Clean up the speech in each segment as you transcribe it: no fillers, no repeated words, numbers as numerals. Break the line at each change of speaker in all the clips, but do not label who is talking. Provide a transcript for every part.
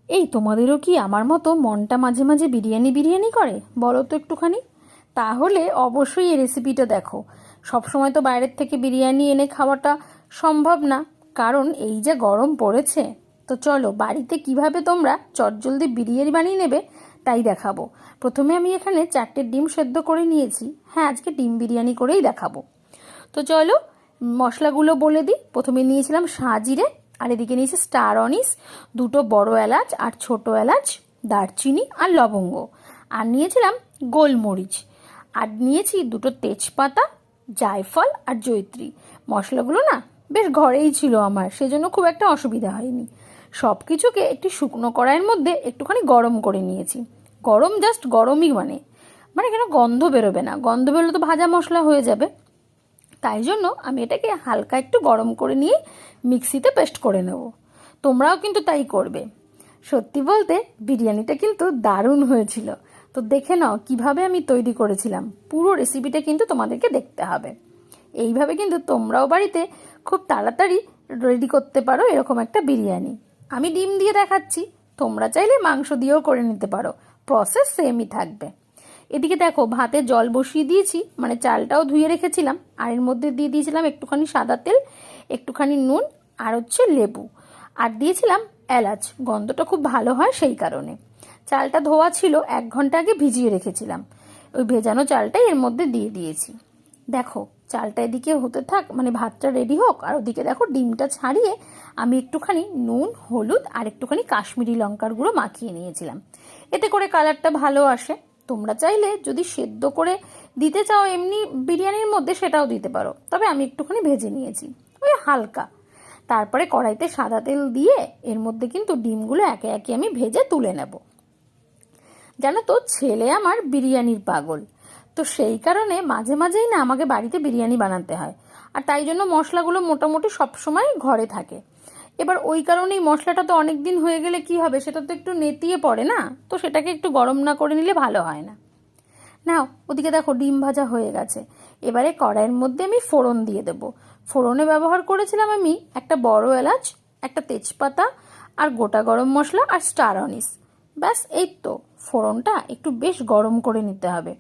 এই তোমাদেরও কি আমার মতো মনটা মাঝে মাঝে বিরিয়ানি বিরিয়ানি করে বলো তো একটুখানি? তাহলে অবশ্যই এই রেসিপিটা দেখো। সবসময় তো বাইরের থেকে বিরিয়ানি এনে খাওয়াটা সম্ভব না, কারণ এই যে গরম পড়েছে। তো চলো বাড়িতে কিভাবে তোমরা চটজলদি বিরিয়ানি বানিয়ে নেবে তাই দেখাবো। প্রথমে আমি এখানে 4টে ডিম সেদ্ধ করে নিয়েছি। হ্যাঁ, আজকে ডিম বিরিয়ানি করেই দেখাবো। তো চলো মশলাগুলো বলে দিই। প্রথমে নিয়েছিলাম সাজিরে, আর এদিকে নিয়েছি স্টার অনিস, দুটো বড় এলাচ আর ছোট এলাচ, দারচিনি আর লবঙ্গ, আর নিয়েছিলাম গোলমরিচ, আর নিয়েছি দুটো তেজপাতা, জায়ফল আর জয়িত্রী। মশলাগুলো না বেশ ঘরেই ছিল আমার, সেজন্য খুব একটা অসুবিধা হয়নি। সব কিছুকে একটি শুকনো কড়াইয়ের মধ্যে একটুখানি গরম করে নিয়েছি। গরম জাস্ট গরমই, মানে মানে কেন গন্ধ বেরোবে না, গন্ধ বেরোলে তো ভাজা মশলা হয়ে যাবে। তাই জন্য আমি এটাকে হালকা একটু গরম করে নিয়ে মিক্সিতে পেস্ট করে নেব। তোমরাও কিন্তু তাই করবে। সত্যি বলতে বিরিয়ানিটা কিন্তু দারুণ হয়েছিল। তো দেখে নাও কিভাবে আমি তৈরি করেছিলাম। পুরো রেসিপিটা কিন্তু তোমাদেরকে দেখতে হবে। এইভাবে কিন্তু তোমরাও বাড়িতে খুব তাড়াতাড়ি রেডি করতে পারো এরকম একটা বিরিয়ানি। আমি ডিম দিয়ে দেখাচ্ছি, তোমরা চাইলে মাংস দিয়েও করে নিতে পারো, প্রসেস সেমই থাকবে। এদিকে দেখো ভাতে জল বসিয়ে দিয়েছি, মানে চালটাও ধুয়ে রেখেছিলাম, আর এর মধ্যে দিয়ে দিয়েছিলাম একটুখানি সাদা তেল, একটুখানি নুন, আর হচ্ছে লেবু, আর দিয়েছিলাম এলাচ। গন্ধটা খুব ভালো হয় সেই কারণে। চালটা ধোয়া ছিল, 1 ঘন্টা আগে ভিজিয়ে রেখেছিলাম। ওই ভেজানো চালটাই এর মধ্যে দিয়ে দিয়েছি। দেখো চালটা এদিকে হতে থাক, মানে ভাতটা রেডি হোক, আর ওদিকে দেখো ডিমটা ছাড়িয়ে আমি একটুখানি নুন, হলুদ আর একটুখানি কাশ্মীরি লঙ্কার গুঁড়ো মাখিয়ে নিয়েছিলাম। এতে করে কালারটা ভালো আসে। তোমরা চাইলে যদি সেদ্ধ করে দিতে চাও এমনি বিরিয়ানির মধ্যে সেটাও দিতে পারো, তবে আমি একটুখানি ভেজে নিয়েছি ওই হালকা। তারপরে কড়াইতে সাদা তেল দিয়ে এর মধ্যে কিন্তু ডিমগুলো একে একে আমি ভেজে তুলে নেব। জানো তো ছেলে আমার বিরিয়ানির পাগল, তো সেই কারণে মাঝে মাঝেই না আমাকে বাড়িতে বিরিয়ানি বানাতে হয়। আর তাই জন্য মশলাগুলো মোটামুটি সবসময় ঘরে থাকে। এবার ওই কারণেই মশলাটা তো অনেক দিন হয়ে গেলে কি হবে, সেটা তো একটু নেতিয়ে পড়ে না, তো সেটাকে একটু গরম না করে নিলে ভালো হয় না। নাও ওদিকে দেখো ডিম ভাজা হয়ে গেছে। এবারে কড়াইয়ের মধ্যে আমি ফোড়ন দিয়ে দেব। ফোড়নে ব্যবহার করেছিলাম আমি একটা বড় এলাচ, একটা তেজপাতা, আর গোটা গরম মশলা আর স্টার অনিস। ব্যাস এই তো। ফোড়নটা একটু বেশ গরম করে নিতে হবে।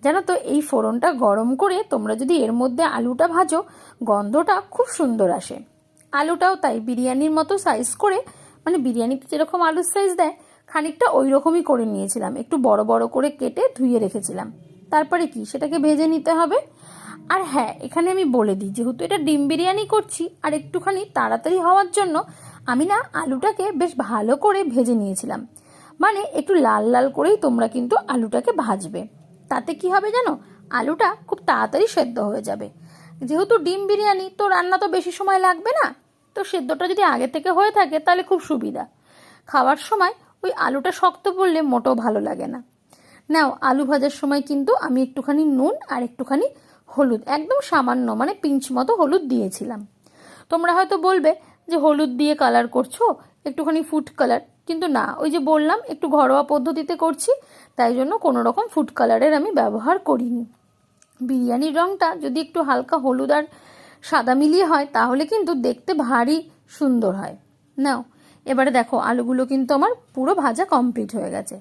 জানো তো এই ফোড়নটা গরম করে তোমরা যদি এর মধ্যে আলুটা ভাজো, গন্ধটা খুব সুন্দর আসে। আলুটাও তাই বিরিয়ানির মতো সাইজ করে, মানে বিরিয়ানিতে যেরকম আলুর সাইজ দেয় খানিকটা ওই রকমই করে নিয়েছিলাম, একটু বড় বড় করে কেটে ধুয়ে রেখেছিলাম। তারপরে কি সেটাকে ভেজে নিতে হবে। আর হ্যাঁ, এখানে আমি বলে দিই, যেহেতু এটা ডিম বিরিয়ানি করছি আর একটুখানি তাড়াতাড়ি হওয়ার জন্য আমি না আলুটাকে বেশ ভালো করে ভেজে নিয়েছিলাম। মানে একটু লাল লাল করেই তোমরা কিন্তু আলুটাকে ভাজবে। তাতে কি হবে জানো, আলুটা খুব তাড়াতাড়ি সেদ্ধ হয়ে যাবে। যেহেতু ডিম বিরিয়ানি তো রান্না তো বেশি সময় লাগবে না, তো সেদ্ধটা যদি আগে থেকে হয়ে থাকে তাহলে খুব সুবিধা। খাওয়ার সময় ওই আলুটা শক্ত পড়লে মোটেও ভালো লাগে না। নাও আলু ভাজার সময় কিন্তু আমি একটুখানি নুন আর একটুখানি হলুদ, একদম সামান্য মানে পিঞ্চ মতো হলুদ দিয়েছিলাম। তোমরা হয়তো বলবে যে হলুদ দিয়ে কালার করছো, একটুখানি ফুড কালার, কিন্তু না, ওই যে বললাম একটু ঘরোয়া পদ্ধতিতে করছি, তাই জন্য কোনো রকম ফুড কালারের আমি ব্যবহার করিনি। বিরিয়ানির রঙটা যদি একটু হালকা হলুদ আর সাদা মিলিয়ে হয় তাহলে কিন্তু দেখতে ভারী সুন্দর হয়। নাও এবারে দেখো আলুগুলো কিন্তু আমার পুরো ভাজা কমপ্লিট হয়ে গেছে।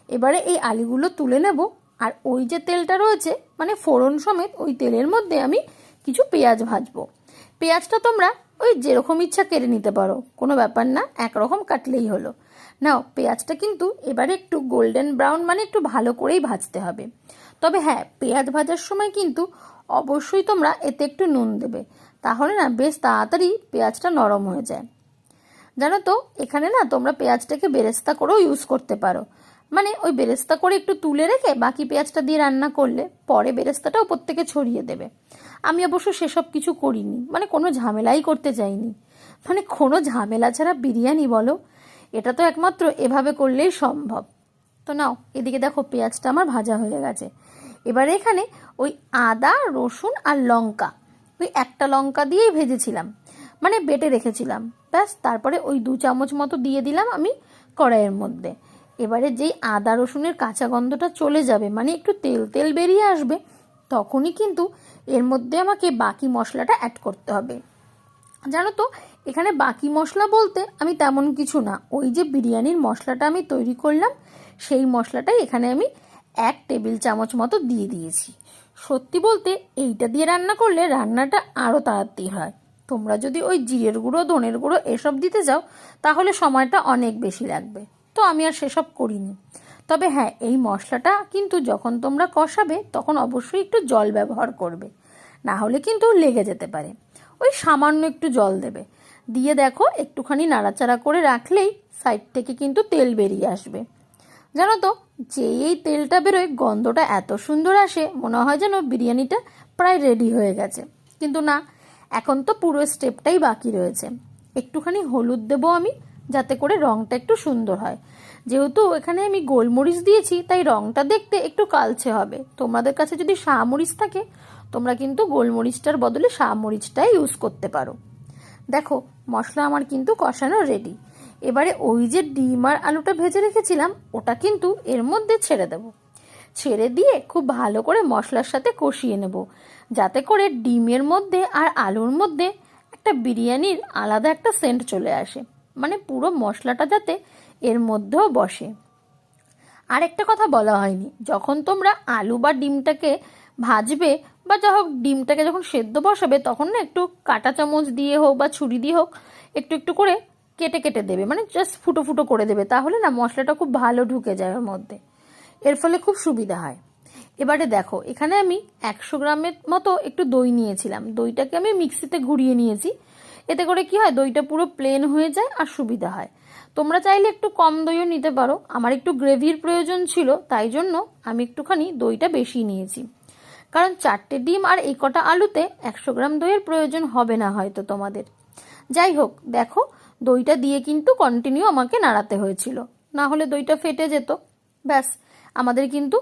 এবারে এই আলুগুলো তুলে নেব, আর ওই যে তেলটা রয়েছে মানে ফোড়ন সমেত ওই তেলের মধ্যে আমি কিছু পেঁয়াজ ভাজবো। পেঁয়াজটা তোমরা ওই যেরকম ইচ্ছা কেটে নিতে পারো, কোনো ব্যাপার না, একরকম কাটলেই হলো। নাও পেঁয়াজটা কিন্তু এবারে একটু গোল্ডেন ব্রাউন, মানে একটু ভালো করেই ভাজতে হবে। তবে হ্যাঁ, পেঁয়াজ ভাজার সময় কিন্তু অবশ্যই তোমরা এতে একটু নুন দেবে, তাহলে না বেশ তাড়াতাড়ি পেঁয়াজটা নরম হয়ে যায়। জানো তো এখানে না তোমরা পেঁয়াজটাকে বেরেস্তা করেও ইউজ করতে পারো, মানে ওই বেরেস্তা করে একটু তুলে রেখে বাকি পেঁয়াজটা দিয়ে রান্না করলে পরে বেরেস্তাটা ওপর থেকে ছড়িয়ে দেবে। আমি অবশ্য সেসব কিছু করিনি, মানে কোনো ঝামেলাই করতে চাইনি। মানে কোনো ঝামেলা ছাড়া বিরিয়ানি বলো, এটা তো একমাত্র এভাবে করলেই সম্ভব। তো নাও এদিকে দেখো পেঁয়াজটা আমার ভাজা হয়ে গেছে। এবারে এখানে ওই আদা, রসুন আর লঙ্কা, ওই একটা লঙ্কা দিয়েই ভেজেছিলাম, মানে বেটে রেখেছিলাম, ব্যাস তারপরে ওই 2 চামচ মতো দিয়ে দিলাম আমি কড়াইয়ের মধ্যে। এবারে যেই আদা রসুনের কাঁচা গন্ধটা চলে যাবে, মানে একটু তেল তেল বেরিয়ে আসবে, তখনই কিন্তু এর মধ্যে আমাকে বাকি মশলাটা অ্যাড করতে হবে। জানো তো এখানে বাকি মশলা বলতে আমি তেমন কিছু না, ওই যে বিরিয়ানির মশলাটা আমি তৈরি করলাম সেই মশলাটাই এখানে আমি 1 টেবিল চামচ মতো দিয়ে দিয়েছি। সত্যি বলতে এইটা দিয়ে রান্না করলে রান্নাটা আরও তাড়াতাড়ি হয়। তোমরা যদি ওই জিরের গুঁড়ো, ধনের গুঁড়ো এসব দিতে যাও তাহলে সময়টা অনেক বেশি লাগবে, তো আমি আর সেসব করিনি। তবে হ্যাঁ, এই মশলাটা কিন্তু যখন তোমরা কষাবে তখন অবশ্যই একটু জল ব্যবহার করবে, না হলে কিন্তু লেগে যেতে পারে। ওই সামান্য একটু জল দেবে, দিয়ে দেখো একটুখানি নাড়াচাড়া করে রাখলেই সাইড থেকে কিন্তু তেল বেরিয়ে আসবে। জানো তো, যেই এই তেলটা বেরোয় গন্ধটা এত সুন্দর আসে, মনে হয় যেন বিরিয়ানিটা প্রায় রেডি হয়ে গেছে। কিন্তু না, এখন তো পুরো স্টেপটাই বাকি রয়েছে। একটুখানি হলুদ দেবো আমি, যাতে করে রঙটা একটু সুন্দর হয়। যেহেতু এখানে আমি গোলমরিচ দিয়েছি তাই রঙটা দেখতে একটু কালচে হবে। তোমাদের কাছে যদি শাহমরিচ থাকে তোমরা কিন্তু গোলমরিচটার বদলে শাহমরিচটাই ইউজ করতে পারো। দেখো মশলা আমার কিন্তু কষানো রেডি। এবারে ওই যে ডিম আর আলুটা ভেজে রেখেছিলাম ওটা কিন্তু এর মধ্যে ছেড়ে দেব। ছেড়ে দিয়ে খুব ভালো করে মশলার সাথে কষিয়ে নেব, যাতে করে ডিমের মধ্যে আর আলুর মধ্যে একটা বিরিয়ানির আলাদা একটা সেন্ট চলে আসে, মানে পুরো মশলাটা যাতে এর মধ্যেও বসে। আর একটা কথা বলা হয়নি, যখন তোমরা আলু বা ডিমটাকে ভাজবে বা যা হোক ডিমটাকে যখন সেদ্ধ বসাবে তখন না একটু কাঁটা চামচ দিয়ে হোক বা ছুরি দিয়ে হোক একটু একটু করে কেটে কেটে দেবে, মানে জাস্ট ফুটো ফুটো করে দেবে, তাহলে না মশলাটা খুব ভালো ঢুকে যায় ওর মধ্যে, এর ফলে খুব সুবিধা হয়। এবারে দেখো এখানে আমি 100 গ্রামের মতো একটু দই নিয়েছিলাম, দইটাকে আমি মিক্সিতে ঘুরিয়ে নিয়েছি। এতে করে কি হয়, দইটা পুরো প্লেন হয়ে যায় আর সুবিধা হয়। তোমরা চাইলে একটু কম দইও নিতে পারো, আমার একটু গ্রেভির প্রয়োজন ছিল তাই জন্য আমি একটুখানি দইটা বেশি নিয়েছি। কারণ 4টে ডিম আর এই কটা আলুতে 100 গ্রাম দইয়ের প্রয়োজন হবে না হয়তো তোমাদের। যাই হোক, দেখো দইটা দিয়ে কিন্তু কন্টিনিউ আমাকে নাড়াতে হয়েছিল, না হলে দইটা ফেটে যেত। ব্যাস, আমাদের কিন্তু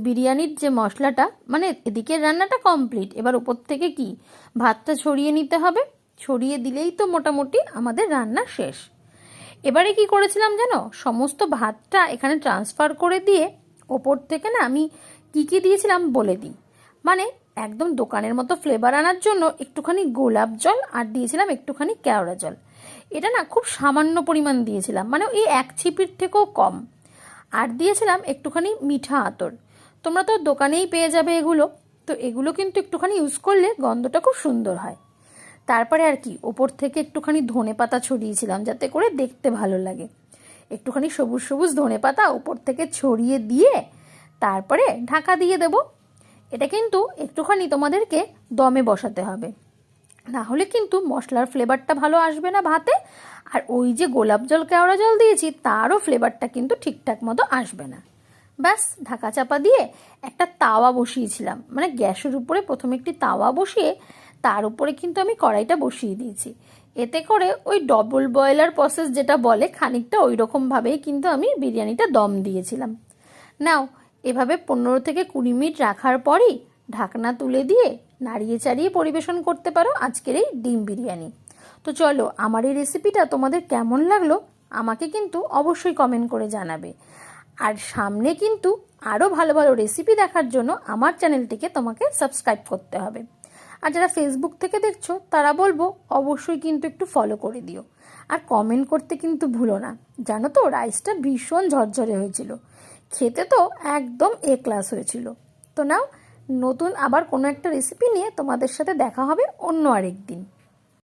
বিরিয়ানির যে মশলাটা, মানে এদিকে রান্নাটা কমপ্লিট। এবার উপর থেকে কি ভাতটা ছড়িয়ে নিতে হবে, ছড়িয়ে দিলেই তো মোটামুটি আমাদের রান্না শেষ। এবারে কি করেছিলাম জানো, সমস্ত ভাতটা এখানে ট্রান্সফার করে দিয়ে ওপর থেকে না আমি কি দিয়েছিলাম বলে দিই। মানে একদম দোকানের মতো ফ্লেভার আনার জন্য একটুখানি গোলাপ জল আর দিয়েছিলাম একটুখানি কেওড়া জল। এটা না খুব সামান্য পরিমাণ দিয়েছিলাম, মানে এই 1 ছিপির থেকেও কম। আর দিয়েছিলাম একটুখানি মিঠা আতর। তোমরা তো দোকানেই পেয়ে যাবে এগুলো, তো এগুলো কিন্তু একটুখানি ইউজ করলে গন্ধটা খুব সুন্দর হয়। তারপরে আর কি ওপর থেকে একটুখানি ধনেপাতা ছড়িয়েছিলাম যাতে করে দেখতে ভালো লাগে। একটুখানি সবুজ সবুজ ধনেপাতা ওপর থেকে ছড়িয়ে দিয়ে তারপরে ঢাকা দিয়ে দেব। এটা কিন্তু একটুখানি তোমাদেরকে দমে বসাতে হবে, না হলে কিন্তু মশলার ফ্লেভারটা ভালো আসবে না ভাতে, আর ওই যে গোলাপ জল কেওড়া জল দিয়েছি তারও ফ্লেভারটা কিন্তু ঠিকঠাক মতো আসবে না। ব্যাস, ঢাকা চাপা দিয়ে একটা তাওয়া বসিয়েছিলাম, মানে গ্যাসের উপরে প্রথমে একটি তাওয়া বসিয়ে তার উপরে কিন্তু আমি কড়াইটা বসিয়ে দিয়েছি। এতে করে ওই ডবল বয়লার প্রসেস যেটা বলে খানিকটা ওই রকমভাবেই কিন্তু আমি বিরিয়ানিটা দম দিয়েছিলাম। নাও, এভাবে 15 থেকে 20 মিনিট রাখার পরই ঢাকনা তুলে দিয়ে নাড়িয়ে চাড়িয়ে পরিবেশন করতে পারো আজকের এই ডিম বিরিয়ানি। তো চলো, আমার এই রেসিপিটা তোমাদের কেমন লাগলো আমাকে কিন্তু অবশ্যই কমেন্ট করে জানাবে। আর সামনে কিন্তু আরও ভালো ভালো রেসিপি দেখার জন্য আমার চ্যানেলটিকে তোমাকে সাবস্ক্রাইব করতে হবে। আর যারা ফেসবুক থেকে দেখছো তারা বলবো অবশ্যই কিন্তু একটু ফলো করে দিও। আর কমেন্ট করতে কিন্তু ভুলো না। জানো তো, রাইসটা ভীষণ ঝরঝরে হয়েছিল, খেতে তো একদম এ ক্লাস হয়েছিল। তো নাও, নতুন আবার কোনো একটা রেসিপি নিয়ে তোমাদের সাথে দেখা হবে অন্য আরেক দিন।